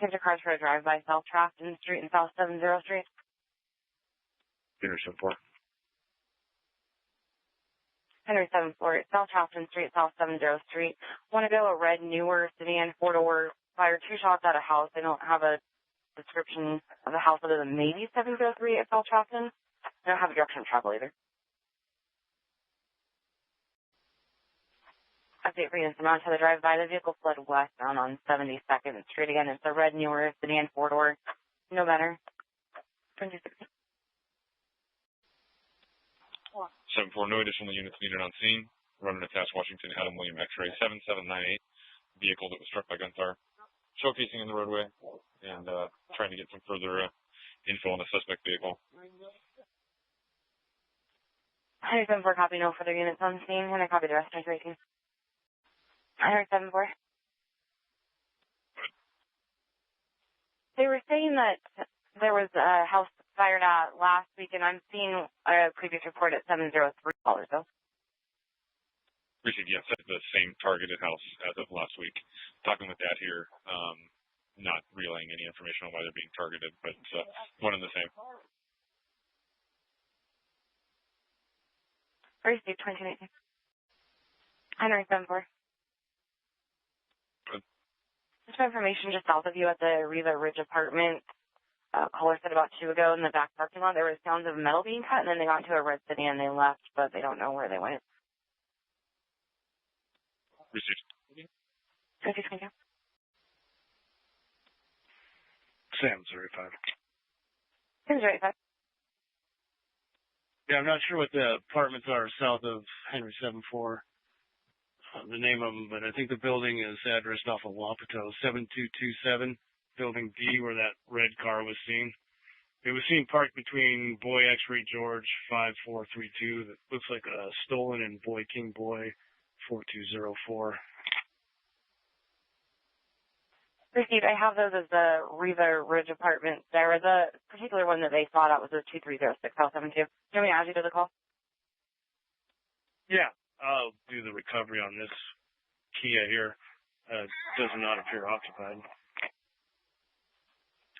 Attention cars for a drive-by South Trafton Street and South 70 Street. Henry 74. Henry 74, South Trafton Street, South 70 Street. Want to go a red, newer sedan, 4-door, fired 2 shots at a house. They don't have a description of the house other than maybe 703 at South Trafton. They don't have a direction of travel either. Update for units amount to the drive-by. The vehicle fled westbound on 72nd Street. Again, it's a red, newer sedan, 4-door. No better. 2060. 7-4, no additional units needed on scene. Running attached Washington Adam William X-ray 7798. Vehicle that was struck by gunfire. Showcasing in the roadway and trying to get some further info on the suspect vehicle. 174, copy, no further units on scene. And I copy the rest of my 18. 174. They were saying that there was a house fired at last week, and I'm seeing a previous report at 703 callers, though. Received, yes, at the same targeted house as of last week. Talking with Dad here, not relaying any information on why they're being targeted, but one and the same. Received, 2019. 174. Just information just south of you at the Riva Ridge apartment. Caller said about 2 ago in the back parking lot there was sounds of metal being cut, and then they got into a red sedan and they left, but they don't know where they went. Received. 2022. Sam 35. Sam 35. Yeah, I'm not sure what the apartments are south of Henry 74. The name of them, but I think the building is addressed off of Wapato, 7227, Building D, where that red car was seen. It was seen parked between Boy X-Ray George 5432. That looks like a stolen and Boy King Boy 4204. Received. I have those as the Riva Ridge apartment there. The particular one that they thought out was the 2306 South 72. Do you want me to add you to the call? Yeah, I'll do the recovery on this Kia here. Does not appear occupied.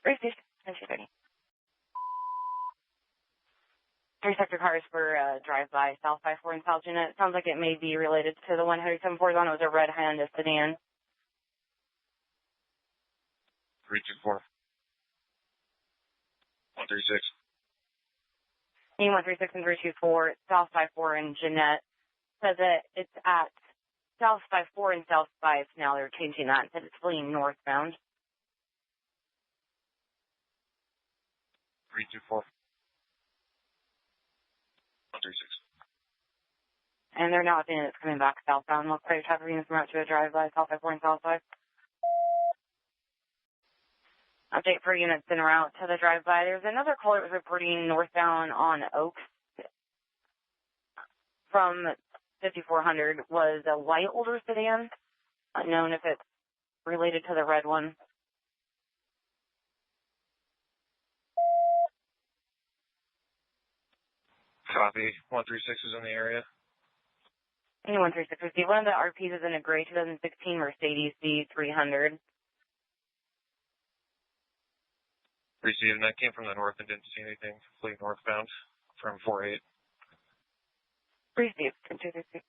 Received. 2030. 3 sector cars for drive-by South 54 and South Unit. It sounds like it may be related to the one Henry 74 on. It was a red Honda sedan. 324. 136. 136 and 324, South 54 and Jeanette. Says that it's at South 54 and South 5 now. They're changing that. Said it's fleeing northbound. 324. 136. And they're now saying it's coming back southbound. Looks like traffic units from out to a drive-by South 54 and South 5. Update for units en route to the drive-by. There's another caller that was reporting northbound on Oaks from 5400 was a white older sedan. Unknown if it's related to the red one. Copy. 136 is in the area. 136 received. One of the RPs is in a gray 2016 Mercedes C300. Received, and I came from the north and didn't see anything. Fleet northbound from 48. Received. 236.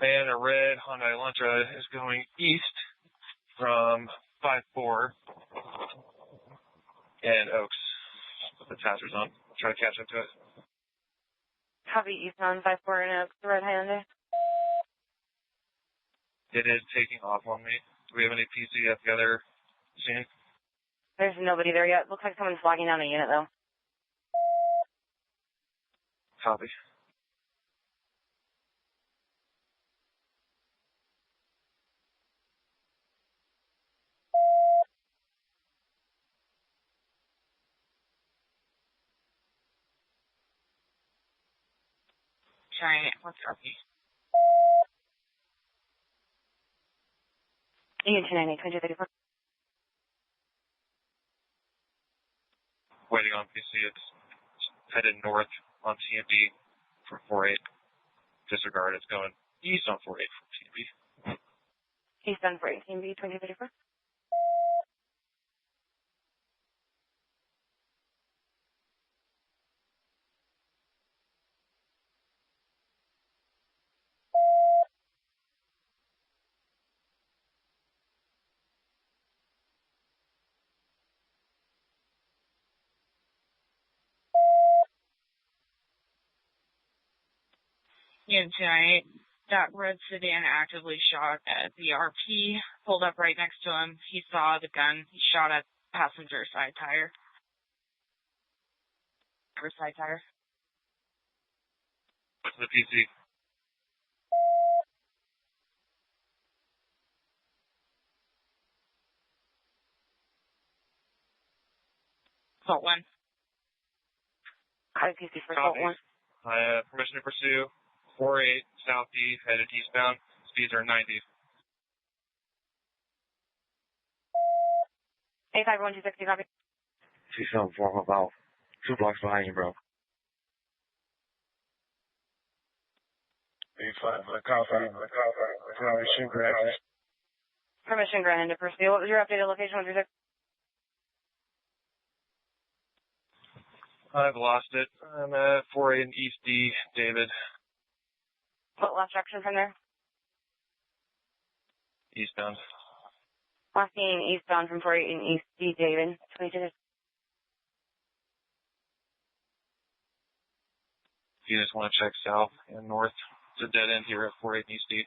And a red Honda Elantra is going east from 54 and Oaks with the hazards on. Try to catch up to it. Copy east on 54 and Oaks, the red Hyundai. It is taking off on me. Do we have any PCF together scene? There's nobody there yet. Looks like someone's flagging down a unit, though. Copy. Giant. What's RP? Unit 298, 2234. Waiting on PC. It's headed north on TMD from 48. Disregard. It's going east on 48 from TMD. Eastbound 418B 2034. And tonight, that red sedan actively shot at the RP, pulled up right next to him. He saw the gun. He shot at passenger side tire. Or side tire. What's the PC? Assault 1. High PC for Assault 1. I have permission to pursue 48 southeast, headed eastbound. Speeds are 90. A51-260, copy. 274 about 2 blocks behind you, bro. 85, permission granted. Permission granted to pursue. What was your updated location? 136? I've lost it. I'm at 48 in East D, David. What last direction from there? Eastbound. Last being eastbound from 48 in East D, David. 22. If you just want to check south and north, it's a dead end here at 48 in East D.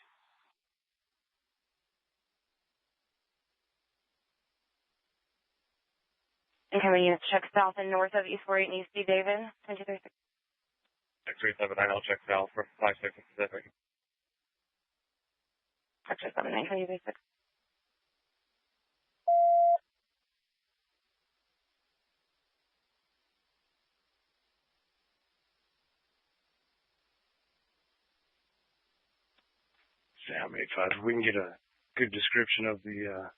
Incoming units check south and north of East 48 and East D, David. 2236. X-ray 79, I'll check south for 56 Pacific. X-ray 79, 2236. Sam 85. If we can get a good description of the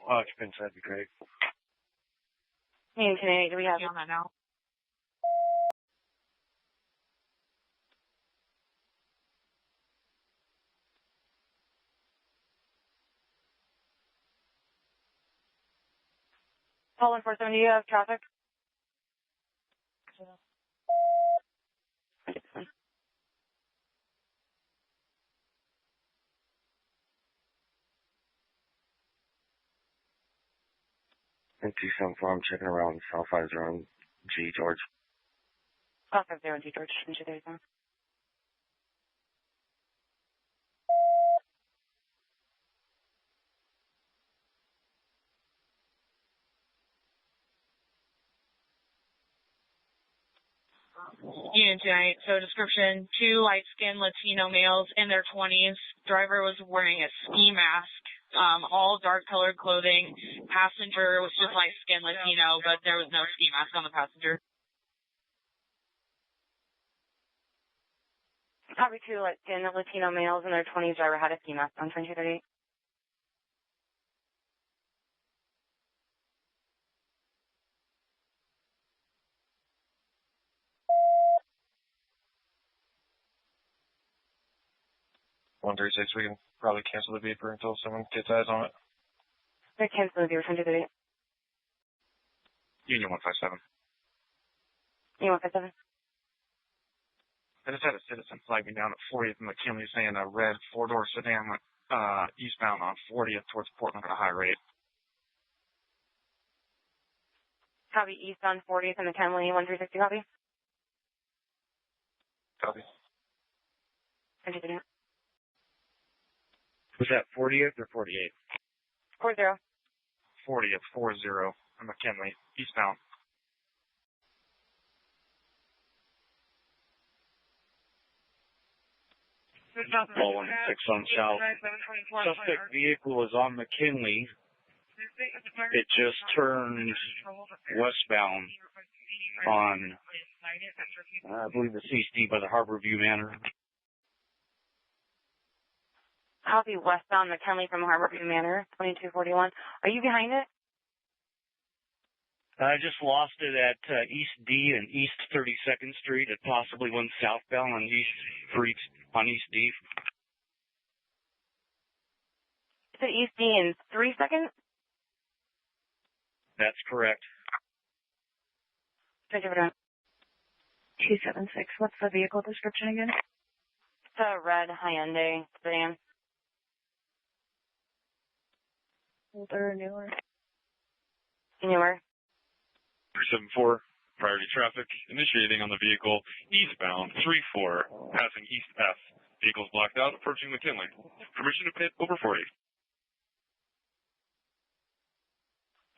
occupants, that'd be great. And Canadian, do we have On that now? Paul 470, do you have traffic? And 274, I'm checking around South 50 G, George. South 50 G, George. 2237. Unit tonight. So description, 2 light-skinned Latino males in their 20s. Driver was wearing a ski mask, all dark-colored clothing. Passenger was just light-skinned Latino, but there was no ski mask on the passenger. Copy 2 light-skinned Latino males in their 20s. Driver had a ski mask on 2238. One 136, we can probably cancel the beeper until someone gets eyes on it. They're canceling the 2238. Union 157. Union 157. I just had a citizen flag me down at 40th and McKinley saying a red 4-door sedan went eastbound on 40th towards Portland at a high rate. Copy eastbound 40th and McKinley 1360, copy. Copy. 2238. Was that 40th or 48? 40. 40th, 40, and McKinley, eastbound. Ball 16 on south. Suspect vehicle is on McKinley. It just turned westbound on, I believe it's East D by the Harborview Manor. Copy westbound McKinley from Harborview Manor, 2241. Are you behind it? I just lost it at East D and East 32nd Street. It possibly went southbound on East D. To East D in 3 seconds. That's correct. Thank you for doing. 276. What's the vehicle description again? It's a red Hyundai sedan. Older or newer? Newer. 374, priority traffic, initiating on the vehicle, eastbound, 34, passing East F. Vehicle's blacked out, approaching McKinley. Permission to pit over 40.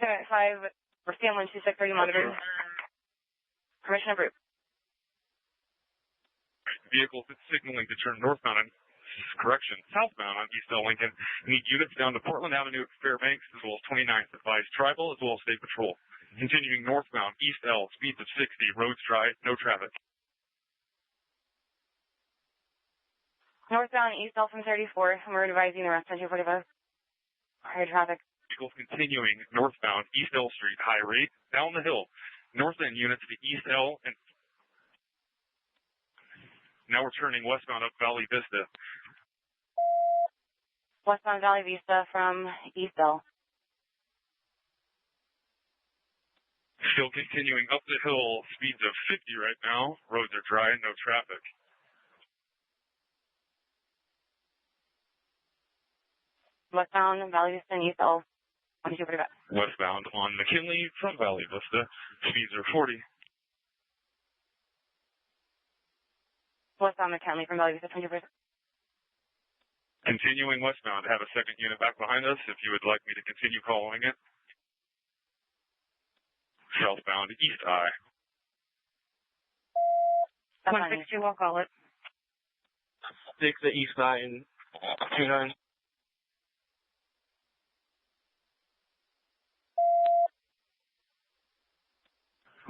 5, we're Stanley 2630 monitored. Permission approved. Vehicles signaling to turn northbound on, southbound on East L. Lincoln. Need units down to Portland Avenue, Fairbanks, as well as 29th. Advise tribal as well as state patrol. Continuing northbound, East L, speeds of 60, roads dry, no traffic. Northbound East L from 34, and we're advising the rest on 245. Higher traffic. Vehicles continuing northbound, East L Street, high rate, down the hill. North end units to East L, and now we're turning westbound up Valley Vista. Westbound Valley Vista from East L. Still continuing up the hill, speeds of 50 right now. Roads are dry, no traffic. Westbound Valley Vista and East L. 1245. Westbound on McKinley from Valley Vista, speeds are 40. Westbound McKinley from Valley Vista 20%. Continuing westbound, have a second unit back behind us if you would like me to continue following it. Southbound East I. 162, I'll call it. 6 at East I and 29.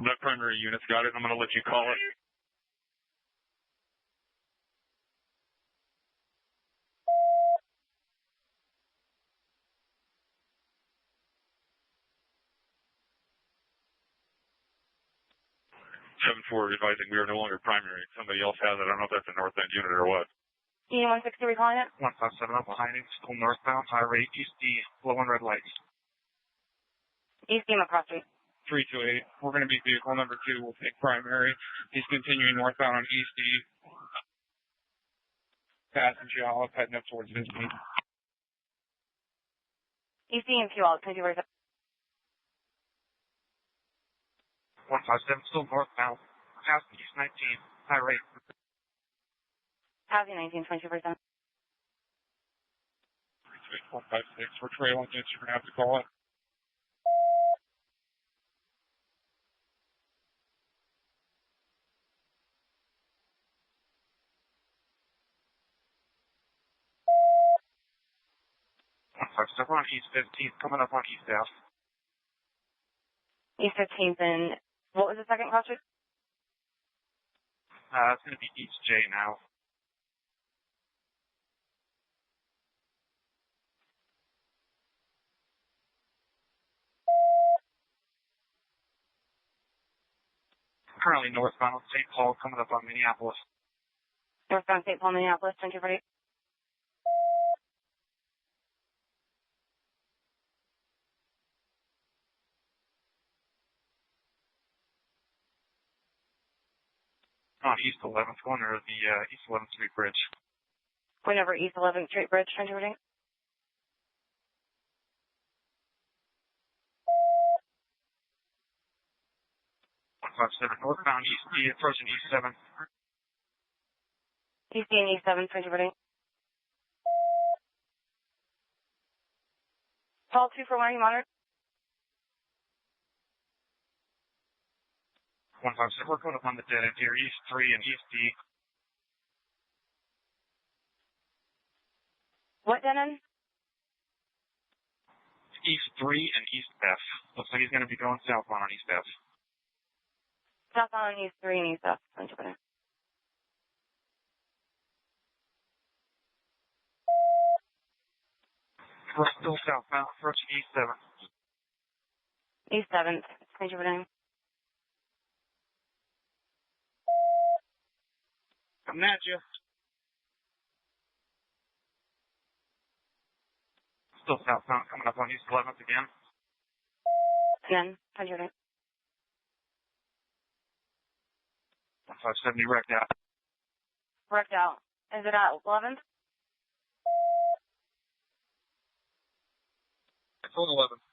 That primary unit's got it. I'm going to let you call it. Seven four advising we are no longer primary. Somebody else has it. I don't know if that's a north end unit or what. E160, we calling it? 157 up behind it, still northbound, high rate, East D, low on red lights. East D across street. 328. We're going to be vehicle number 2. We'll take primary. He's continuing northbound on East D. Passenger Olive heading up towards Vincennes. East D and Q Olive 22%. 157 still northbound, passing East 19, high rate. Passing 19, 22%. 156. We're trailing it. You're going to have to call it. We're on East 15th, coming up on East F. East 15th and what was the second cross street? It's going to be East J now. Currently northbound on St. Paul, coming up on Minneapolis. Northbound St. Paul, Minneapolis 2248. On East 11th, going over the East 11th Street Bridge. Going over East 11th Street Bridge 2248. 157 northbound East D, approaching East 7. East D and East 7 2248. Call 241, you monitored? 157, we're going up on the dead end here, East 3 and East D. What dead end? East 3 and East F. Looks like he's going to be going southbound on East F. Southbound on East 3 and East F 2248. We're still southbound, approaching East 7. East 7th 2248. Coming at you. Still southbound, coming up on East 11th again. Again, 100. 570 wrecked out. Wrecked out. Is it at 11th? It's on 11th.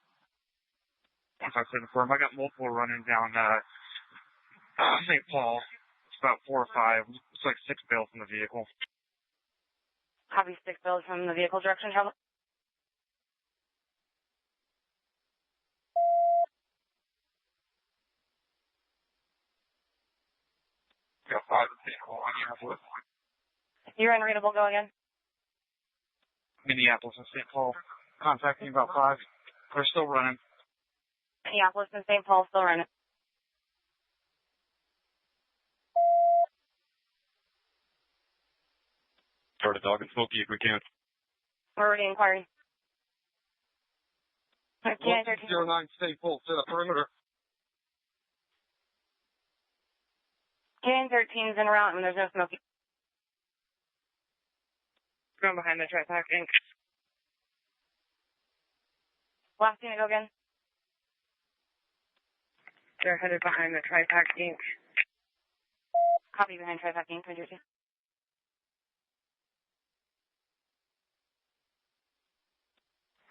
1574. I got multiple running down St. Paul. It's about 4 or 5. It's like 6 bills in the vehicle. Copy 6 bills from the vehicle direction travel. Got 5 in the vehicle. Minneapolis. You're unreadable, go again. Minneapolis and St. Paul. Contacting about 5. They're still running. Minneapolis and St. Paul still running. Start a dog and Smokey if we can. We're already inquiring. Canine 13. 09, stay full to the perimeter. Canine 13's en route and there's no smoking. Going behind the Tri-Pack Inc. Last unit, go again. They're headed behind the Tri-Pack Inc. Copy behind Tri-Pack Inc. 202.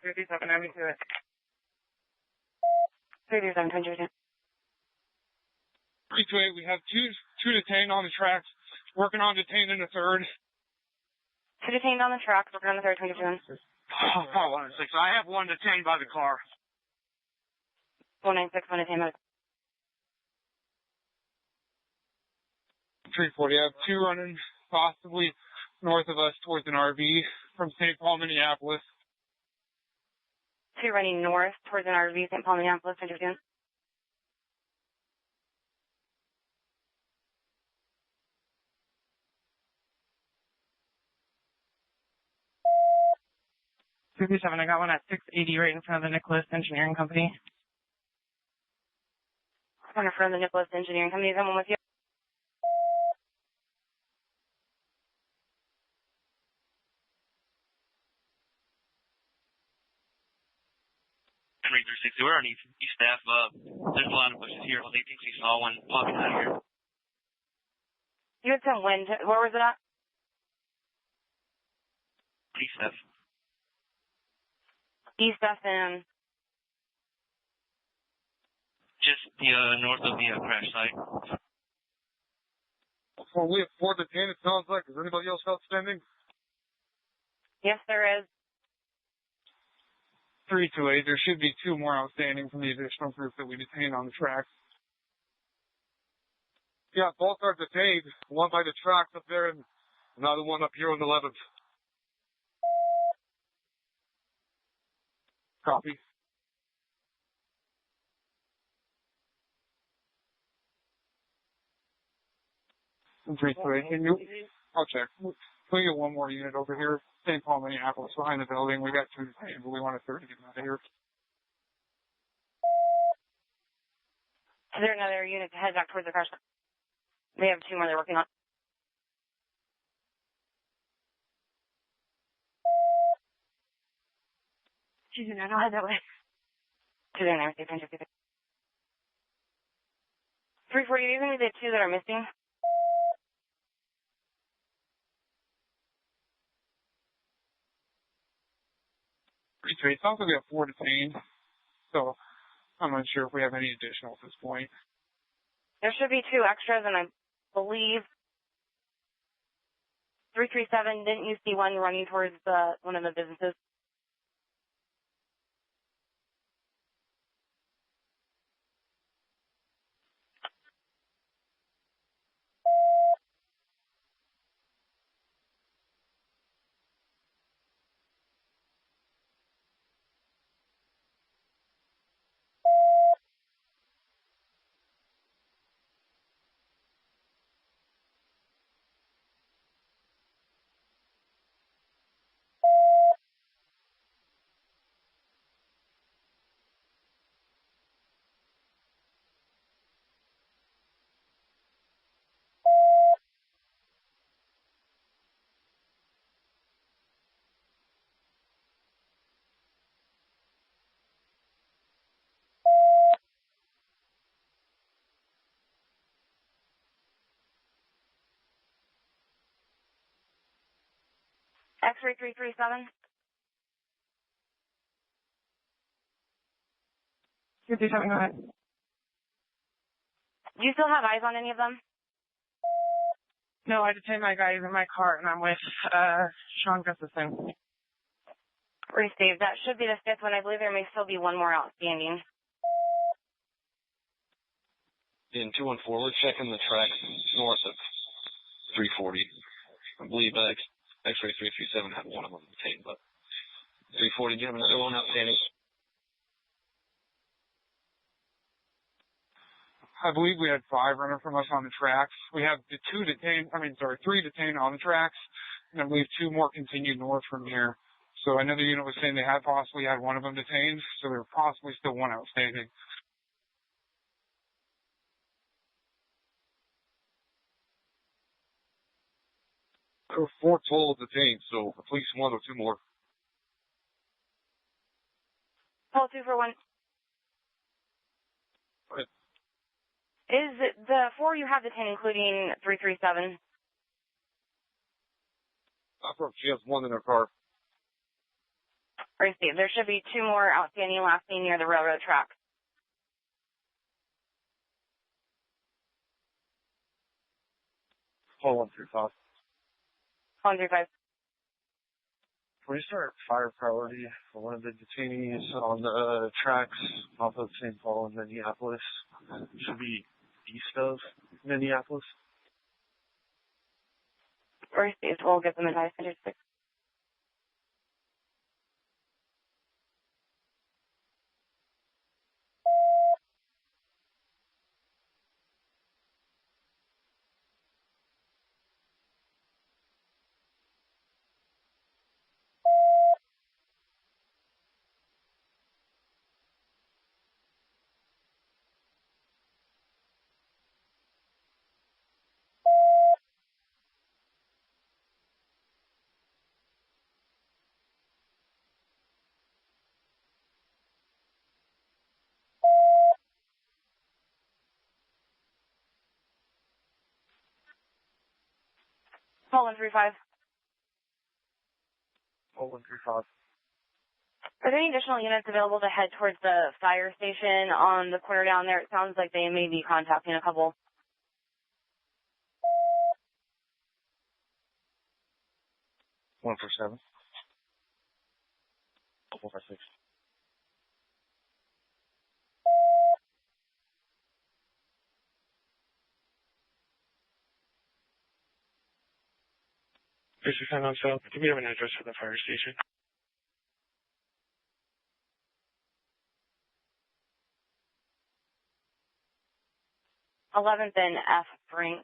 37, I'm into it. 337, 202. 328, we have two detained on the tracks, working on detaining a third. 2 detained on the track, working on the third, 22. Oh, 106. I have 1 detained by the car. 196, 1 detained. 340, I have 2 running possibly north of us towards an RV from St. Paul, Minneapolis. 2 running north towards an RV, St. Paul, Minneapolis, 202. I got one at 680 right in front of the Nicholas Engineering Company. I'm in front of the Nicholas Engineering Company. Is someone with you? We're on East Staff. There's a lot of bushes here. I think we saw one popping out here. You had some wind. Where was it at? East Staff. East FM. Just the north of the crash site. Well, we have 4 detained, it sounds like. Is anybody else outstanding? Yes, there is. 328, there should be 2 more outstanding from the additional group that we detained on the track. Yeah, both are detained. One by the tracks up there and another one up here on the 11th. Copy. And 328, can you? I'll check. We get 1 more unit over here, St. Paul, Minneapolis, behind the building. We got 2 detained, but we want a third to get them out of here. Is there another unit to head back towards the crash site? They have 2 more they're working on. Excuse me, I don't head that way. 209, 340, these are the 2 that are missing. It sounds like we have 4 detained, so I'm not sure if we have any additional at this point. There should be 2 extras, and I believe 337, didn't you see one running towards one of the businesses? X-ray 337. 237, go ahead. Do you still have eyes on any of them? No, I detained my guys in my car, and I'm with Sean Gustafson. Received. That should be the fifth one. I believe there may still be one more outstanding. In 214, we're checking the tracks north of 340. I believe X-ray 337 had one of them detained, but 340, do you have another one outstanding? I believe we had 5 running from us on the tracks. We have three detained on the tracks, and I believe 2 more continued north from here. So another unit was saying they had possibly had one of them detained, so there were possibly still one outstanding. There were 4 total detained, so at least 1 or 2 more. Hold 2 for 1. Right. Is it the 4 you have detained including 337? She has 1 in her car. Received. There should be 2 more outstanding last seen near the railroad track. Hold 135. 135. Can we start fire priority for one of the detainees on the tracks off of St. Paul in Minneapolis? Should be east of Minneapolis. Received. We'll get them in high standard 6. Hold 135. Hold 135. Are there any additional units available to head towards the fire station on the corner down there? It sounds like they may be contacting a couple. 147. 146. This is on south. Do we have an address for the fire station? 11th and F. Brink.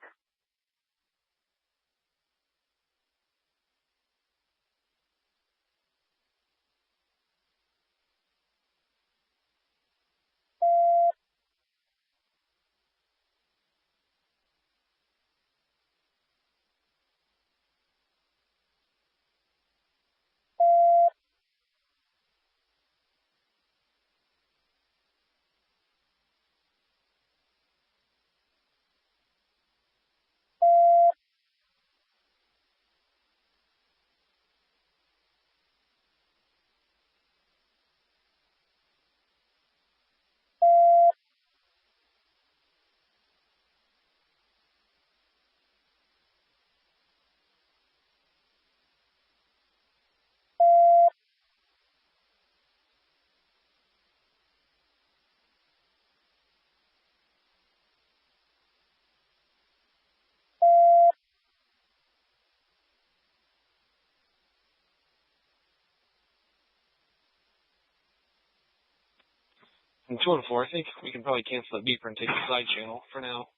In 214, I think we can probably cancel the beeper and take the side channel for now.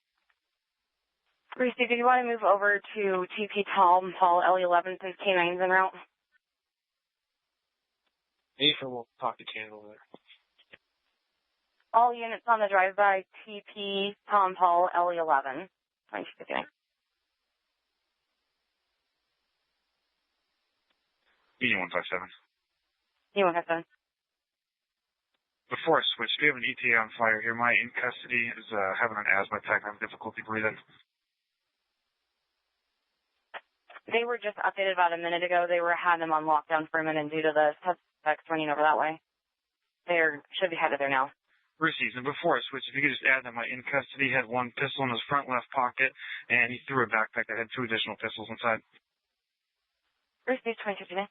Received. Did you want to move over to TP Tom Paul LE11 since K9's en route? Afer will talk to Candle there. All units on the drive-by TP Tom Paul LE11. E157. E157. Before I switch, do you have an ETA on fire here? My in custody is having an asthma attack and having difficulty breathing. They were just updated about a minute ago. They had them on lockdown for a minute due to the suspects running over that way. They should be headed there now. Received. And before I switch, if you could just add that my in custody had one pistol in his front left pocket, and he threw a backpack that had 2 additional pistols inside. Received 2059.